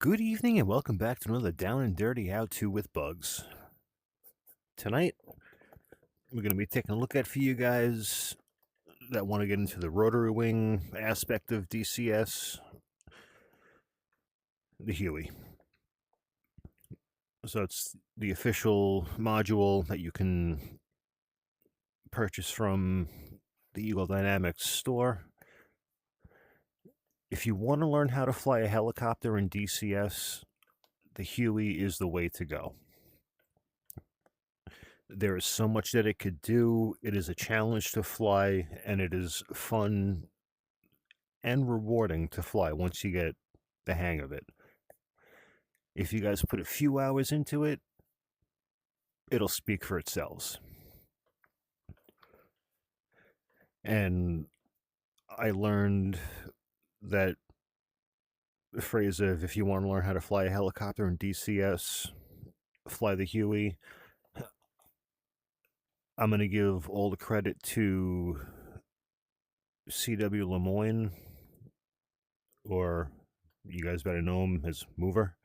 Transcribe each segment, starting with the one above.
Good evening and welcome back to another Down and Dirty How-To with Bugs. Tonight, we're going to be taking a look at for you guys that want to get into the rotary wing aspect of DCS, the Huey. So it's the official module that you can purchase from the Eagle Dynamics store. If you want to learn how to fly a helicopter in DCS, the Huey is the way to go. There is so much that it could do. It is a challenge to fly, and it is fun and rewarding to fly once you get the hang of it. If you guys put a few hours into it, it'll speak for itself. And I learned that the phrase of, if you want to learn how to fly a helicopter in DCS, fly the Huey. I'm going to give all the credit to CW Lemoyne, or you guys better know him as Mover.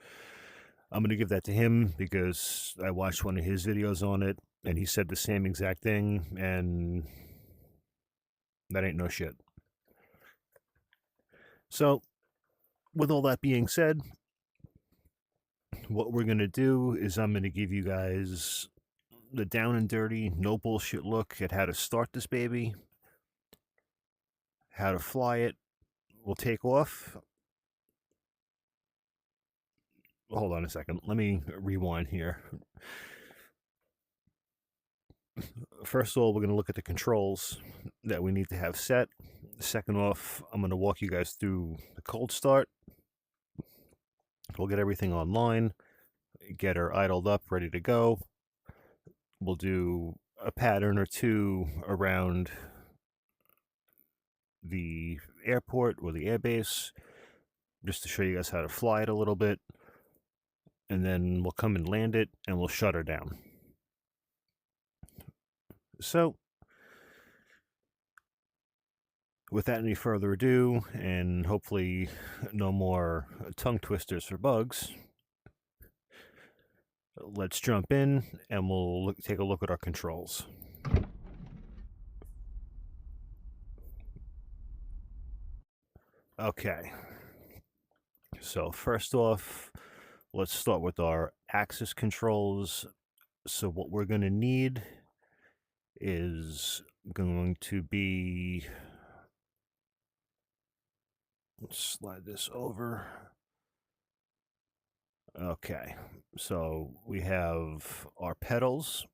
I'm going to give that to him because I watched one of his videos on it, and he said the same exact thing, and that ain't no shit. So, with all that being said, what we're going to do is I'm going to give you guys the down and dirty, no bullshit look at how to start this baby, how to fly it. We'll take off. Hold on a second. Let me rewind here. First of all, we're going to look at the controls that we need to have set. Second off, I'm going to walk you guys through the cold start. We'll get everything online, get her idled up, ready to go. We'll do a pattern or two around the airport or the airbase, just to show you guys how to fly it a little bit. And then we'll come and land it, and we'll shut her down. So, without any further ado, and hopefully no more tongue twisters for Bugs, let's jump in and we'll take a look at our controls. Okay, so first off, let's start with our axis controls. So what we're going to need is going to be, let's slide this over. Okay, so we have our pedals.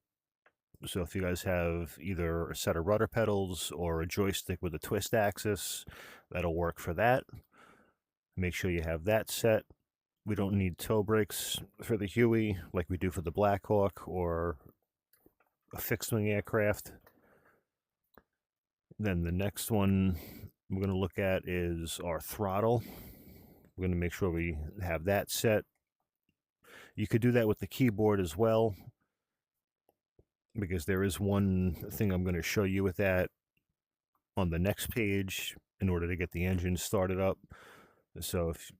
So if you guys have either a set of rudder pedals or a joystick with a twist axis, that'll work for that. Make sure you have that set. We don't need toe brakes for the Huey like we do for the Black Hawk or a fixed-wing aircraft. Then the next one we're going to look at is our throttle. We're going to make sure we have that set. You could do that with the keyboard as well, because there is one thing I'm going to show you with that on the next page in order to get the engine started up. So if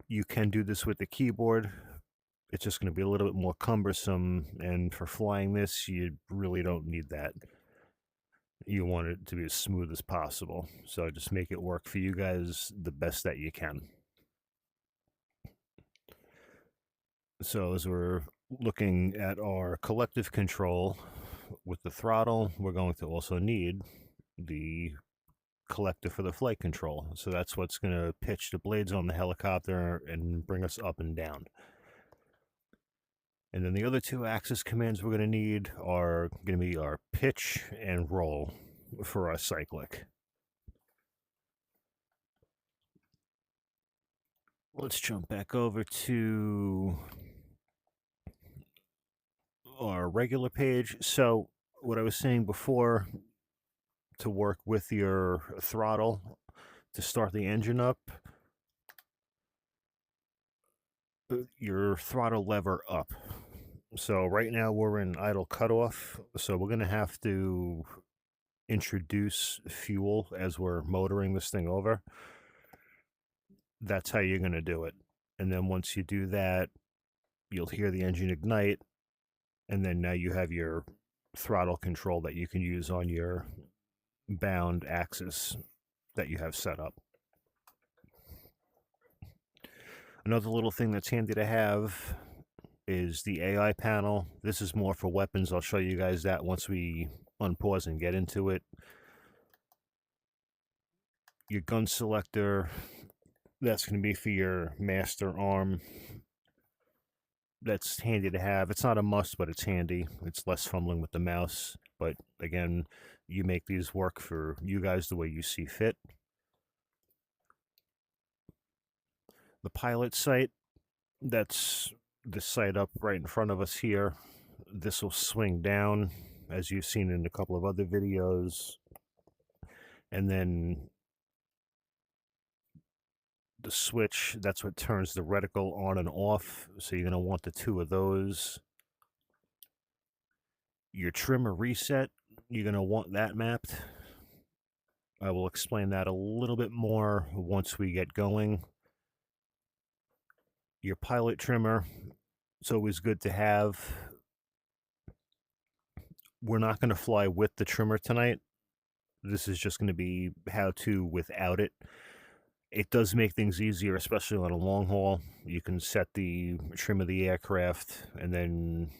you can do this with the keyboard, it's just going to be a little bit more cumbersome, and for flying this, you really don't need that. You want it to be as smooth as possible, so just make it work for you guys the best that you can. So as we're looking at our collective control with the throttle, we're going to also need the collective for the flight control. So that's what's going to pitch the blades on the helicopter and bring us up and down. And then the other two axis commands we're going to need are going to be our pitch and roll for our cyclic. Let's jump back over to our regular page. So what I was saying before, to work with your throttle to start the engine up, your throttle lever up. So right now we're in idle cutoff, so we're going to have to introduce fuel as we're motoring this thing over. That's how you're going to do it. And then once you do that, you'll hear the engine ignite, and then now you have your throttle control that you can use on your bound axis that you have set up. Another little thing that's handy to have is the AI panel. This is more for weapons. I'll show you guys that once we unpause and get into it. Your gun selector, that's going to be for your master arm. That's handy to have. It's not a must, but it's handy. It's less fumbling with the mouse. But again, you make these work for you guys the way you see fit. The pilot sight, that's the sight up right in front of us here. This will swing down, as you've seen in a couple of other videos. And then the switch, that's what turns the reticle on and off. So you're going to want the two of those. Your trimmer reset, you're going to want that mapped. I will explain that a little bit more once we get going. Your pilot trimmer, it's always good to have. We're not going to fly with the trimmer tonight. This is just going to be how to without it. It does make things easier, especially on a long haul. You can set the trim of the aircraft, and then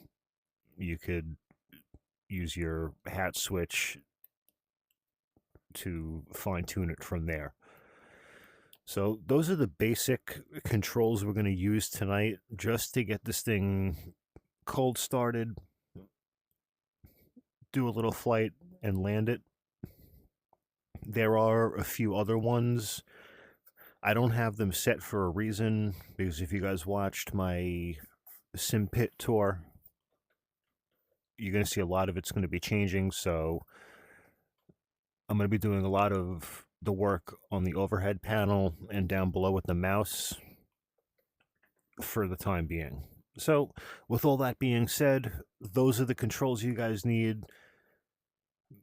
you could use your hat switch to fine-tune it from there. So those are the basic controls we're going to use tonight just to get this thing cold started, do a little flight, and land it. There are a few other ones. I don't have them set for a reason, because if you guys watched my sim pit tour, you're going to see a lot of it's going to be changing. So I'm going to be doing a lot of the work on the overhead panel and down below with the mouse for the time being. So with all that being said, those are the controls you guys need.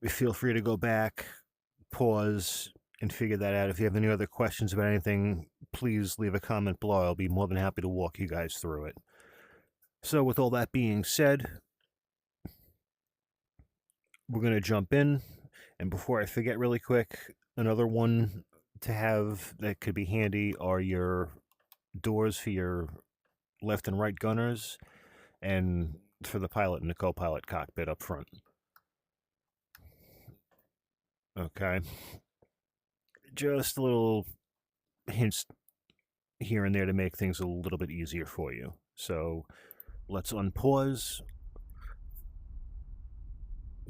Feel free to go back, pause, and figure that out. If you have any other questions about anything, please leave a comment below. I'll be more than happy to walk you guys through it. So with all that being said, we're going to jump in. And before I forget really quick, another one to have that could be handy are your doors for your left and right gunners, and for the pilot and the co-pilot cockpit up front. Okay. Just a little hints here and there to make things a little bit easier for you. So let's unpause.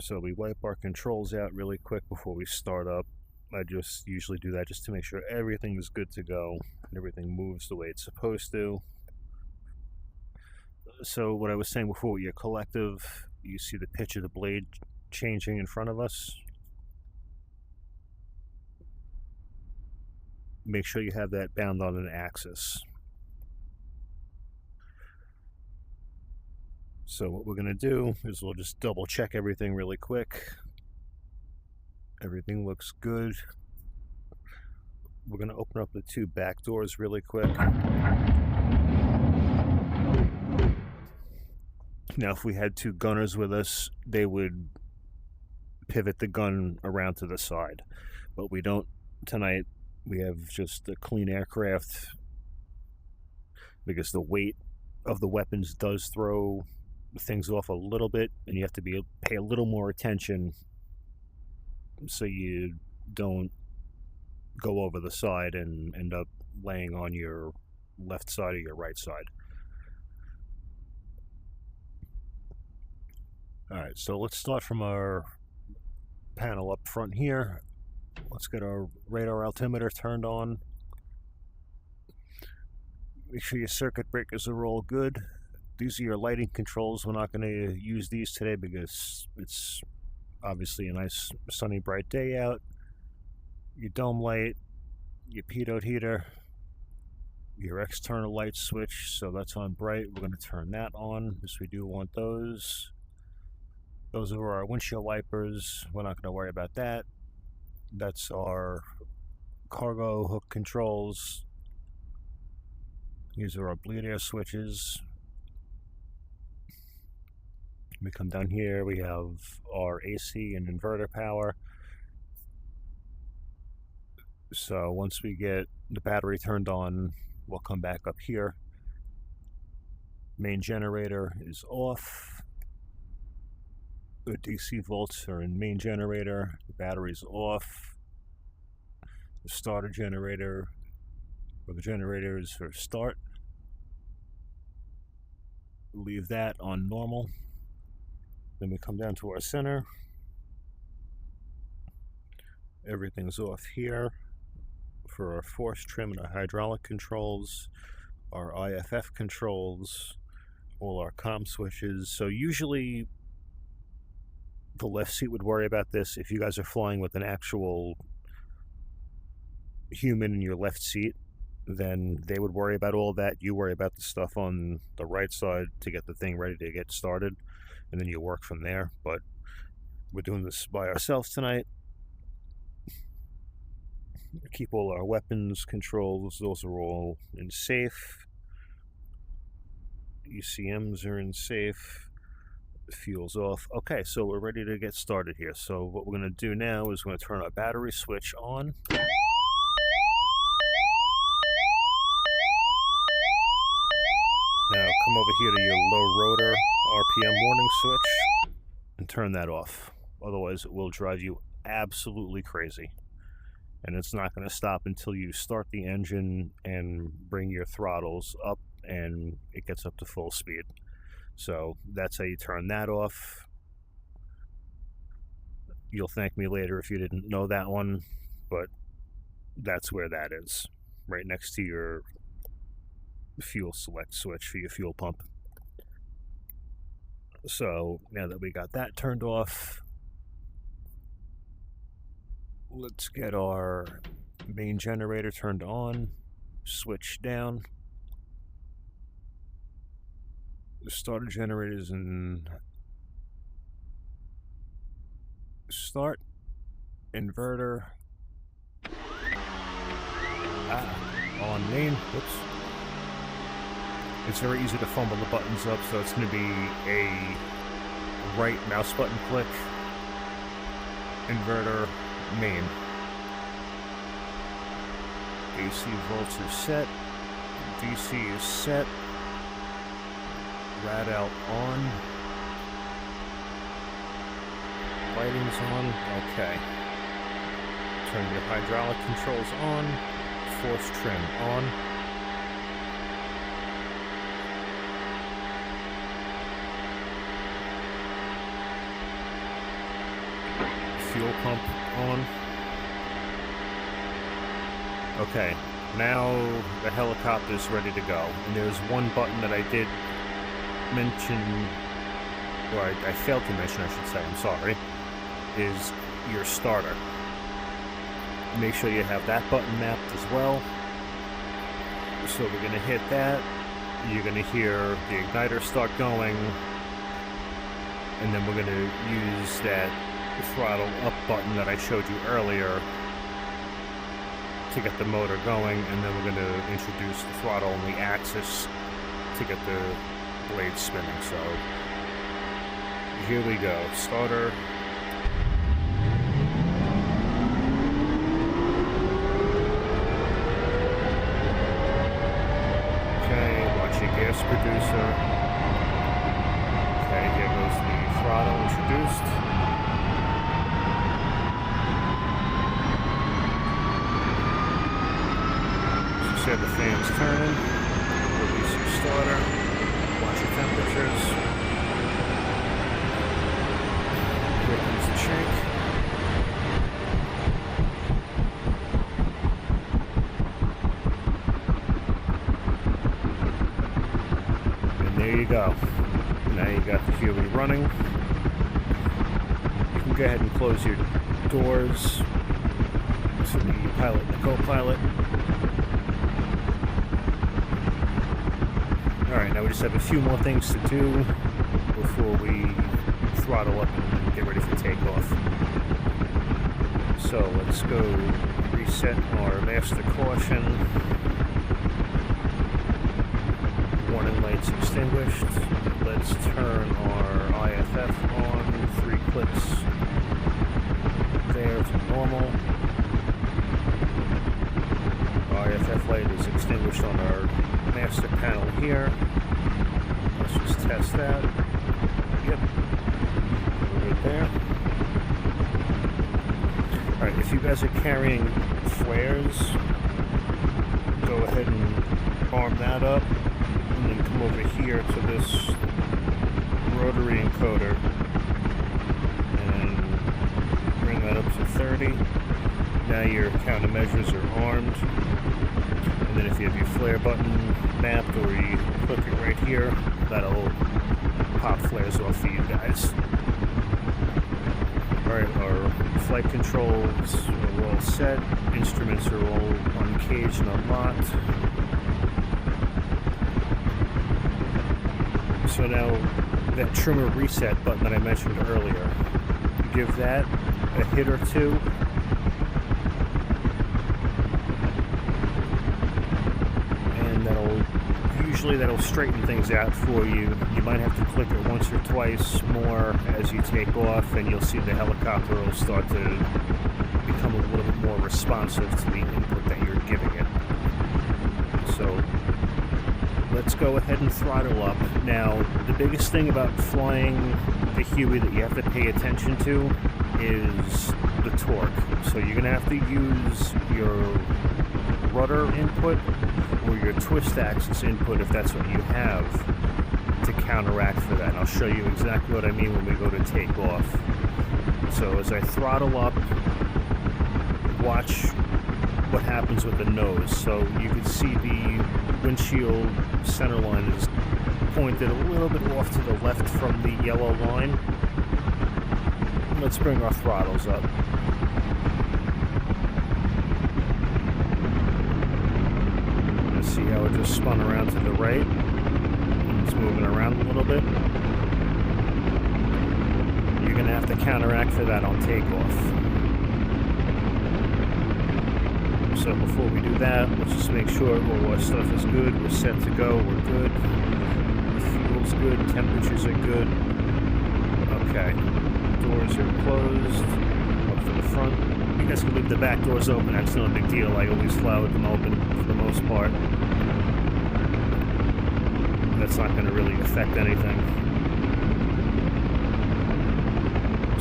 So we wipe our controls out really quick before we start up. I just usually do that just to make sure everything is good to go and everything moves the way it's supposed to. So what I was saying before with your collective, you see the pitch of the blade changing in front of us. Make sure you have that bound on an axis. So what we're going to do is we'll just double check everything really quick. Everything looks good. We're going to open up the two back doors really quick. Now, if we had two gunners with us, they would pivot the gun around to the side. But we don't tonight. We have just a clean aircraft because the weight of the weapons does throw things off a little bit, and you have to pay a little more attention so you don't go over the side and end up laying on your left side or your right side. Alright, so let's start from our panel up front here. Let's get our radar altimeter turned on. Make sure your circuit breakers are all good. These are your lighting controls. We're not going to use these today because it's obviously a nice sunny bright day out. Your dome light, your pitot heater, your external light switch, so that's on bright. We're going to turn that on because we do want those. Those are our windshield wipers. We're not going to worry about that. That's our cargo hook controls. These are our bleed air switches. We come down here, we have our AC and inverter power. So once we get the battery turned on, we'll come back up here. Main generator is off. The DC volts are in main generator. The battery's off. The starter generator, or the generator is for start. Leave that on normal. Then we come down to our center. Everything's off here for our force trim and our hydraulic controls, our IFF controls, all our comm switches. So usually the left seat would worry about this. If you guys are flying with an actual human in your left seat, then they would worry about all that. You worry about the stuff on the right side to get the thing ready to get started, and then you work from there. But we're doing this by ourselves tonight. Keep all our weapons controls, those are all in safe. ECMs are in safe. Fuel's off. Okay, so we're ready to get started here. So what we're going to do now is we're going to turn our battery switch on. Now come over here to your low rotor RPM warning switch and turn that off. Otherwise it will drive you absolutely crazy. And it's not going to stop until you start the engine and bring your throttles up and it gets up to full speed. So that's how you turn that off. You'll thank me later if you didn't know that one, but that's where that is, right next to your fuel select switch for your fuel pump. So now that we got that turned off, let's get our main generator turned on, switch down. The starter generator is in start, inverter, on main, whoops. It's very easy to fumble the buttons up, so it's going to be a right mouse button click, inverter, main. AC volts are set, DC is set, rad out on, lighting's on, okay. Turn your hydraulic controls on, force trim on. Fuel pump on. Okay, now the helicopter's ready to go. And there's one button that I did mention, or I failed to mention, I should say, I'm sorry, is your starter. Make sure you have that button mapped as well. So we're going to hit that. You're going to hear the igniter start going. And then we're going to use that throttle up button that I showed you earlier to get the motor going, and then we're going to introduce the throttle on the axis to get the blade spinning. So here we go. Starter. Okay, watch your gas producer. Okay, here goes the throttle introduced. The fan's turning, release your starter, watch your temperatures, here comes the shank, and there you go. Now you got the Huey running. You can go ahead and close your doors to the pilot and the co-pilot. Alright, now we just have a few more things to do before we throttle up and get ready for takeoff. So let's go reset our master caution. warning light's extinguished. Let's turn our IFF on. 3 clicks there to normal. Our IFF light is extinguished on our master panel here. Let's just test that. Yep. We're good there. Alright, if you guys are carrying flares, go ahead and arm that up, and then come over here to this rotary encoder and bring that up to 30. Now your countermeasures are armed, and then if you have your flare button mapped or you click it right here, that'll pop flares off for you guys. Alright, our flight controls are all set, instruments are all uncaged and unlocked. So now that trimmer reset button that I mentioned earlier, give that a hit or two. And that'll straighten things out for you. You might have to click it once or twice more as you take off, and you'll see the helicopter will start to become a little bit more responsive to the input that you're giving it. So let's go ahead and throttle up. Now, the biggest thing about flying the Huey that you have to pay attention to is the torque. So you're going to have to use your rudder input or your twist axis input, if that's what you have, to counteract for that. And I'll show you exactly what I mean when we go to take off. So as I throttle up, watch what happens with the nose. So you can see the windshield center line is pointed a little bit off to the left from the yellow line. Let's bring our throttles up. See how it just spun around to the right? It's moving around a little bit. You're going to have to counteract for that on takeoff. So before we do that, let's just make sure all our stuff is good. We're set to go. We're good. Fuel's good. Temperatures are good. Okay. Doors are closed. Up to the front. You guys can leave the back doors open. That's not a big deal. I always fly with them open for the most part. That's not going to really affect anything.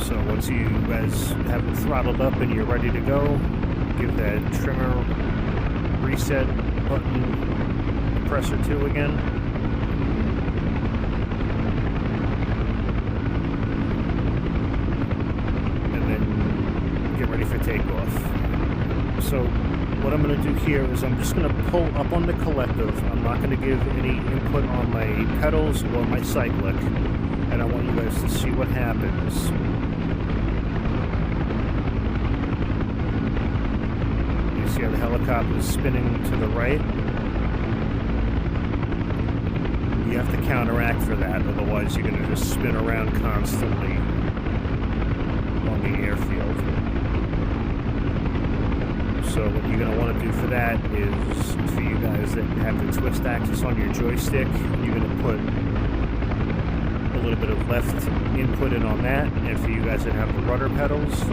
So once you guys have it throttled up and you're ready to go, give that trimmer reset button pressor 2 again. And then get ready for takeoff. So what I'm going to do here is I'm just going to pull up on the collective. I'm not going to give any input on my pedals or my cyclic, and I want you guys to see what happens. You see how the helicopter is spinning to the right? You have to counteract for that, otherwise you're going to just spin around constantly on the airfield. So what you're going to want to do for that is, for you guys that have the twist axis on your joystick, you're going to put a little bit of left input in on that, and for you guys that have the rudder pedals,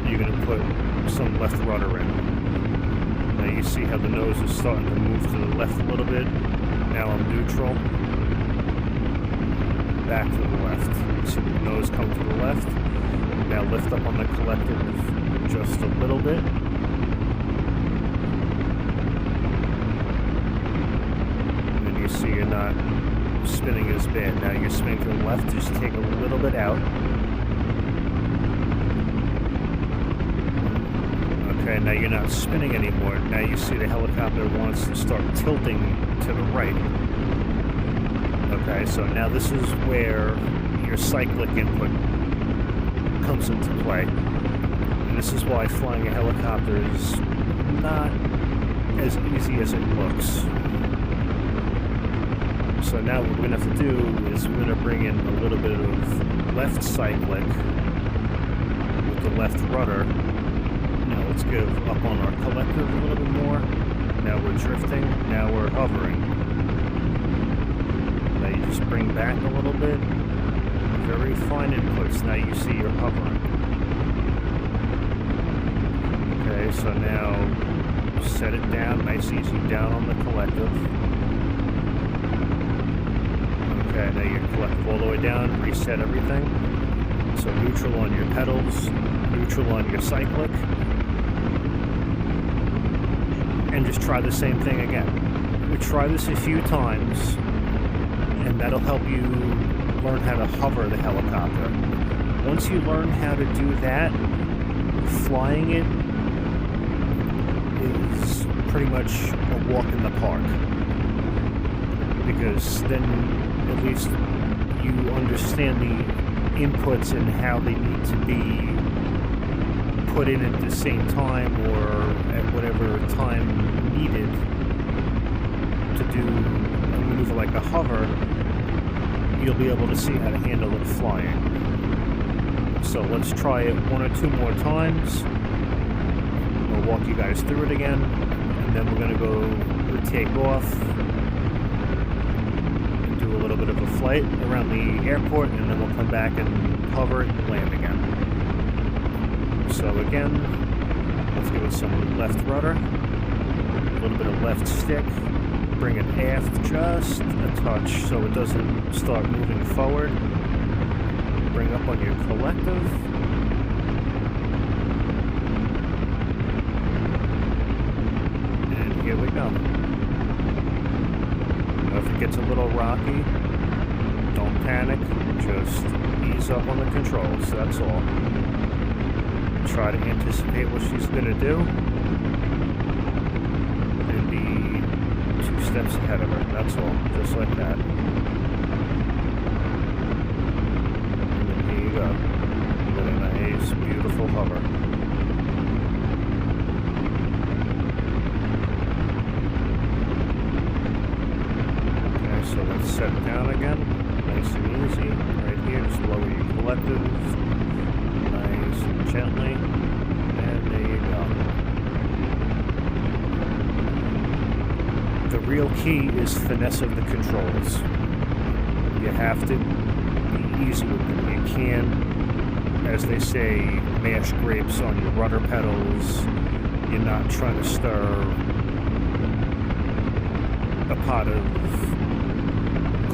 you're going to put some left rudder in. Now you see how the nose is starting to move to the left a little bit. Now I'm neutral. Back to the left. You see the nose come to the left. Now lift up on the collective just a little bit. So you're not spinning as bad. Now you're spinning to the left, just take a little bit out. Okay, now you're not spinning anymore. Now you see the helicopter wants to start tilting to the right. Okay, so now this is where your cyclic input comes into play. And this is why flying a helicopter is not as easy as it looks. So now what we're going to have to do is we're going to bring in a little bit of left cyclic with the left rudder. Now let's give up on our collective a little bit more. Now we're drifting. Now we're hovering. bring back a little bit. Very fine inputs. Now you see you're hovering. Okay, so now set it down, nice easy down on the collective. Okay, now your collective all the way down, reset everything. So neutral on your pedals, neutral on your cyclic. And just try the same thing again. We try this a few times, and that'll help you learn how to hover the helicopter. Once you learn how to do that, flying it is pretty much a walk in the park. Because then at least you understand the inputs and how they need to be put in at the same time or at whatever time needed to do a maneuver like a hover. You'll be able to see how to handle it flying. So let's try it 1 or 2 more times. We'll walk you guys through it again, and then we're going to go take off and do a little bit of a flight around the airport, and then we'll come back and hover and land again. So again, let's give it some left rudder, a little bit of left stick, bring it aft just a touch so it doesn't start moving forward. Bring up on your collective. And here we go. Now if it gets a little rocky, don't panic, just ease up on the controls, that's all. Try to anticipate what she's going to do and be 2 steps ahead of her. That's all. Just like that. And then here you go. You got a nice, beautiful hover. Okay, so let's set it down again. Nice and easy. Right here, just lower your collective. Nice and gently, and there you go. The real key is finesse of the controls. You have to be easy with them. You can't, as they say, mash grapes on your rudder pedals. You're not trying to stir a pot of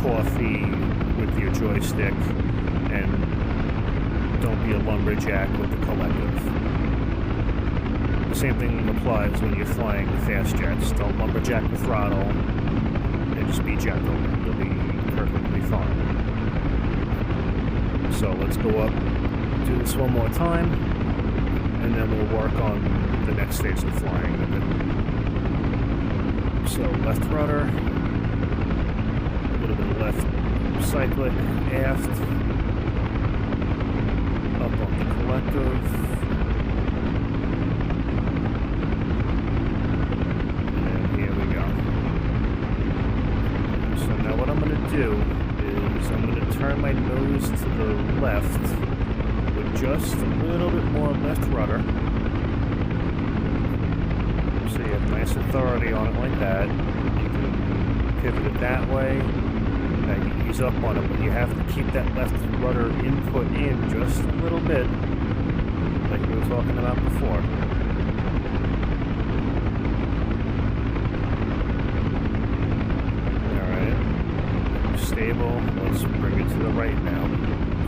coffee with your joystick, and don't be a lumberjack with the collective. The same thing applies when you're flying the fast jets. Don't lumberjack the throttle and just be gentle. You'll be perfectly fine. So let's go up, do this one more time, and then we'll work on the next stage of flying with it. So left rudder, a little bit of left cyclic, aft, up on the collective, and here we go. So now what I'm going to do is I'm going to turn my nose to the left with just a little bit more left rudder, so you have nice authority on it like that. You can pivot it that way. Now you ease up on it, but you have to keep that left rudder input in just a little bit, like we were talking about before. Alright, stable, let's bring it to the right now.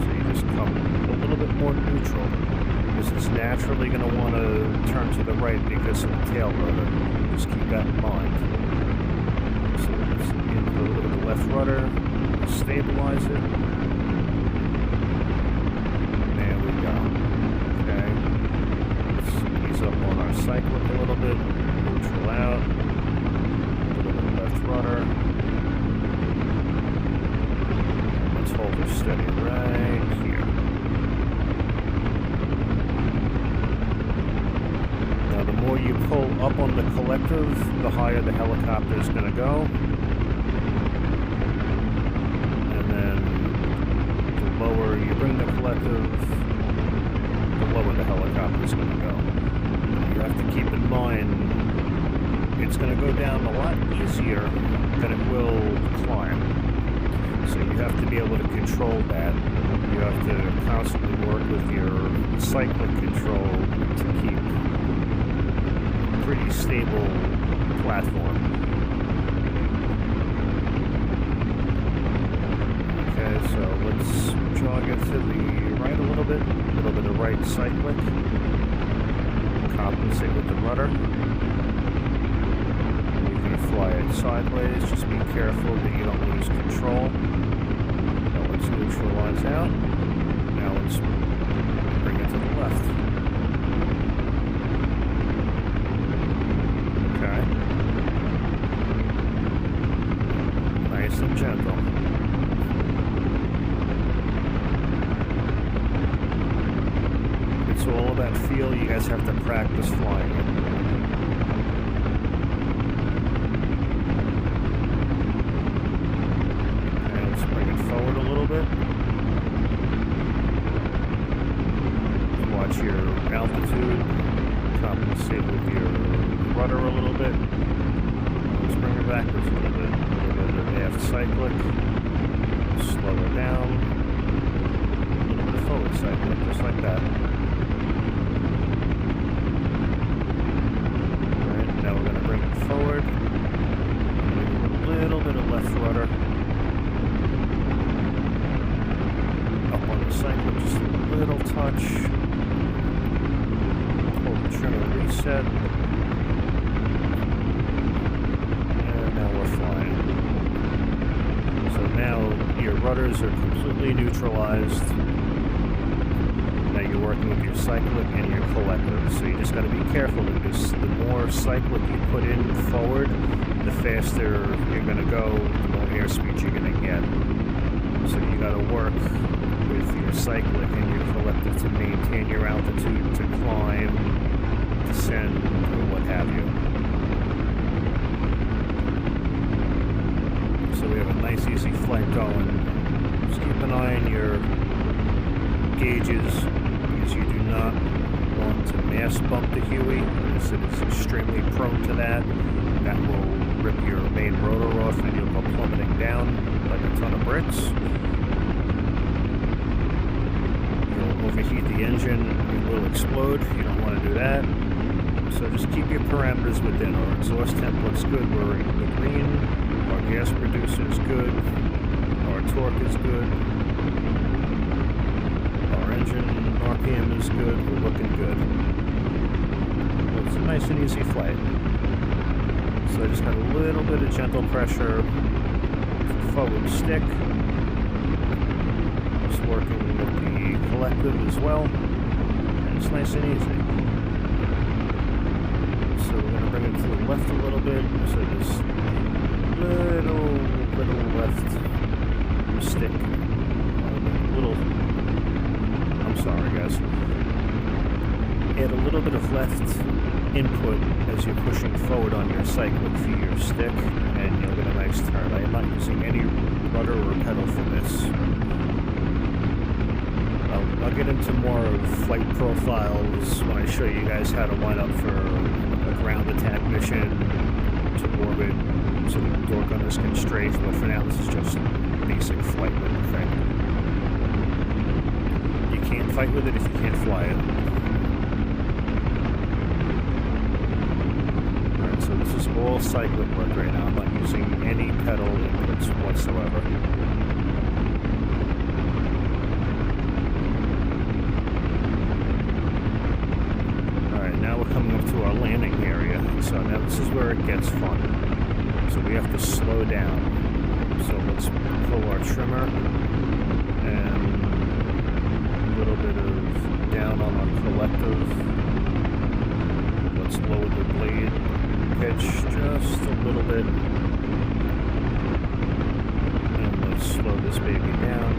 So you just come a little bit more neutral. This is naturally going to want to turn to the right because of the tail rudder. Just keep that in mind. So just input a little bit of left rudder. Stabilize it. There we go. Okay. Let's ease up on our cyclic a little bit. Neutral out. A little bit of left rudder. And let's hold her steady right here. Now the more you pull up on the collective, the higher the helicopter is going to go. Lower you bring the collective, the lower the helicopter is going to go. You have to keep in mind it's going to go down a lot easier than it will climb. So you you have to be able to control that. You have to constantly work with your cyclic control to keep a pretty stable platform. Okay, so let's jog it to the right a little bit of right cyclic. Compensate with the rudder. You're going to fly it sideways. Just be careful that you don't lose control. Now let's neutralize out. Now let's bring it to the left. Okay. Nice and gentle. It's all about feel. You guys have to practice flying it. Okay, let's bring it forward a little bit. Watch your altitude. Compensate with your rudder a little bit. Let's bring it backwards a little bit. A little bit of half cyclic. Slow it down. A little bit of forward cyclic, just like that. Now we're going to bring it forward. A little bit of left rudder. Up on the cycle, just a little touch. Pull the trimmer reset. And now we're flying. So now your rudders are completely neutralized. Now you're working with your cyclic and your collective, so you just got to be careful because the more cyclic you put in forward, the faster you're going to go, the more airspeed you're going to get. So you got to work with your cyclic and your collective to maintain your altitude, to climb, descend, or what have you. So we have a nice easy flight going. Just keep an eye on your gauges, because you do not want to mass bump the Huey, because it is extremely prone to that. That will rip your main rotor off and you'll go plummeting down like a ton of bricks. You'll overheat the engine, it will explode. You don't want to do that. So just keep your parameters within. Our exhaust temp looks good, we're in the green. Our gas producer is good. Our torque is good. Engine RPM is good, we're looking good. Well, it's a nice and easy flight. So I just got a little bit of gentle pressure, forward stick. Just working with the collective as well. And it's nice and easy. So we're going to bring it to the left a little bit. So just little left stick. Sorry guys. Add a little bit of left input as you're pushing forward on your cyclic for your stick, and you'll get a nice turn. I am not using any rudder or pedal for this. I'll get into more of flight profiles when I show you guys how to line up for a ground attack mission to orbit so the door gunners can strafe, but for now this is just basic flight with the thing. Can't fight with it if you can't fly it. Alright, so this is all cyclic work right now. I'm not using any pedal inputs whatsoever. Alright, now we're coming up to our landing area. So now this is where it gets fun. So we have to slow down. So let's pull our trimmer and a little bit of down on our collective. Let's lower the blade pitch just a little bit. And let's slow this baby down.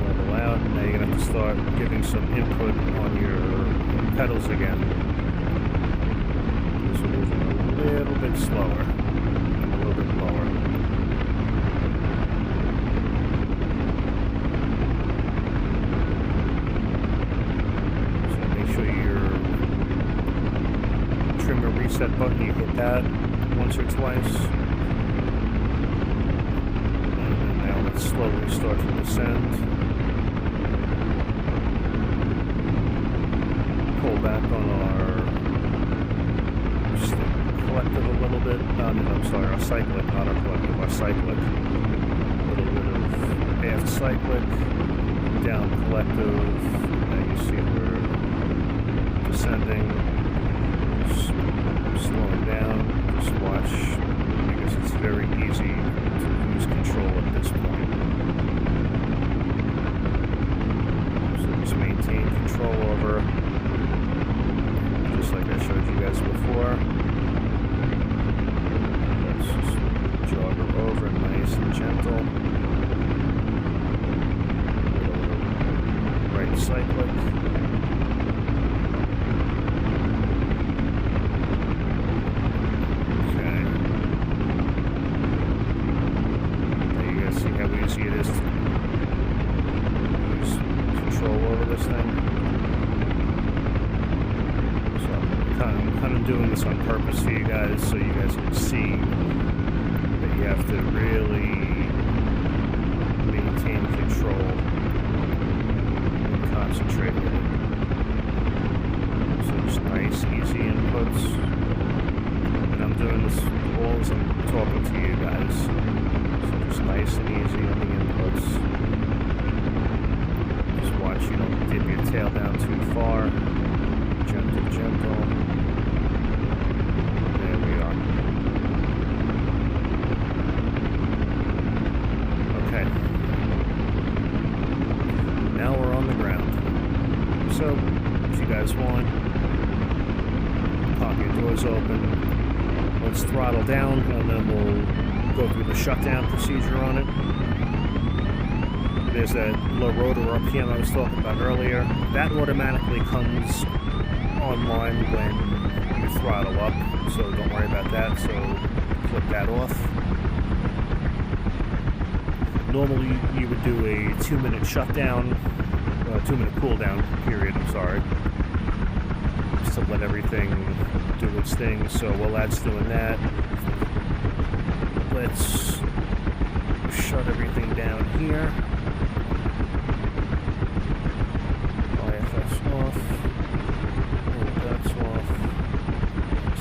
Level out. Now you're going to have to start giving some input on your pedals again. This will move a little bit slower. Lower. So make sure you're trimmer reset button, you hit that once or twice. And then now let's slowly start to descend. Pull back on our collective a little bit. I'm sorry, our cyclic, not our collective, our cyclic. A little bit of aft cyclic, down collective. Now you see we're descending, slowing down. Just watch, because it's very easy to lose control at this point. So just maintain control over, just like I showed you guys before. Let's just jog her over, nice and gentle. Right cyclic. Okay. Now you guys see how easy it is to lose control over this thing. So I'm kind of doing this on purpose for you guys, so you guys can see that you have to really maintain control and concentrate with it. So just nice, easy inputs. And I'm doing this all as I'm talking to you guys. So just nice and easy on the inputs. Just watch you don't dip your tail down too far. Gentle, gentle. There we are. Okay. Now we're on the ground. So, if you guys want, pop your doors open. Let's throttle down, and then we'll go through the shutdown procedure on it. There's that low rotor RPM I was talking about earlier. That automatically comes online when you throttle up, so don't worry about that. So click that off. Normally you would do a 2-minute shutdown, 2-minute cool down period, I'm sorry, just to let everything do its thing. So while that's doing that, let's shut everything down here. IFS off. That's off.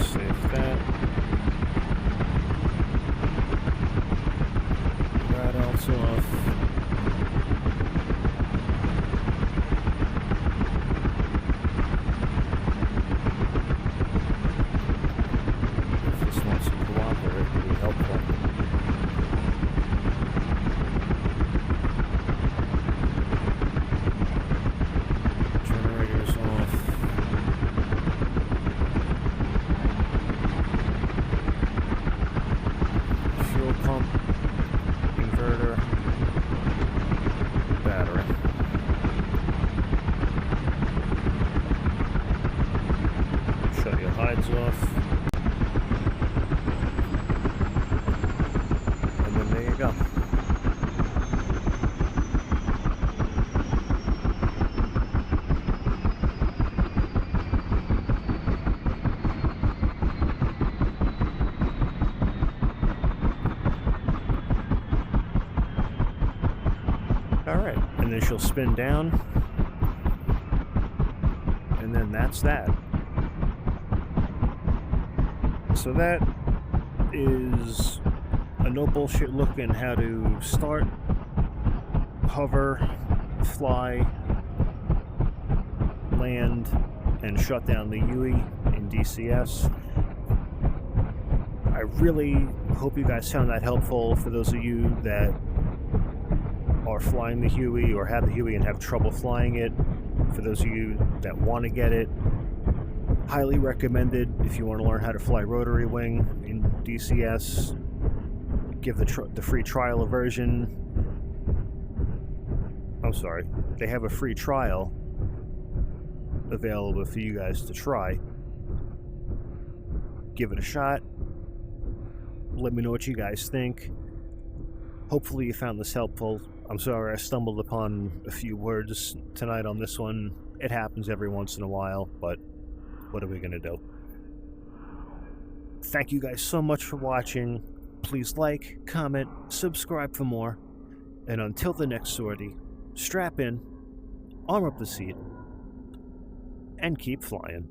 Save that. That else off. If this wants to cooperate, it would be helpful. Generators off. Fuel pump, inverter, battery. Shut your hides off. And then there you go. Alright, and then she'll spin down, and then that's that. So that is a no bullshit look in how to start, hover, fly, land, and shut down the Huey in DCS. I really hope you guys found that helpful. For those of you that are flying the Huey or have the Huey and have trouble flying it, for those of you that want to get it, highly recommended. If you want to learn how to fly rotary wing in DCS, give the free trial version. I'm sorry, they have a free trial available for you guys to try. Give it a shot. Let me know what you guys think. Hopefully you found this helpful. I'm sorry I stumbled upon a few words tonight on this one. It happens every once in a while, but what are we going to do? Thank you guys so much for watching. Please like, comment, subscribe for more. And until the next sortie, strap in, arm up the seat, and keep flying.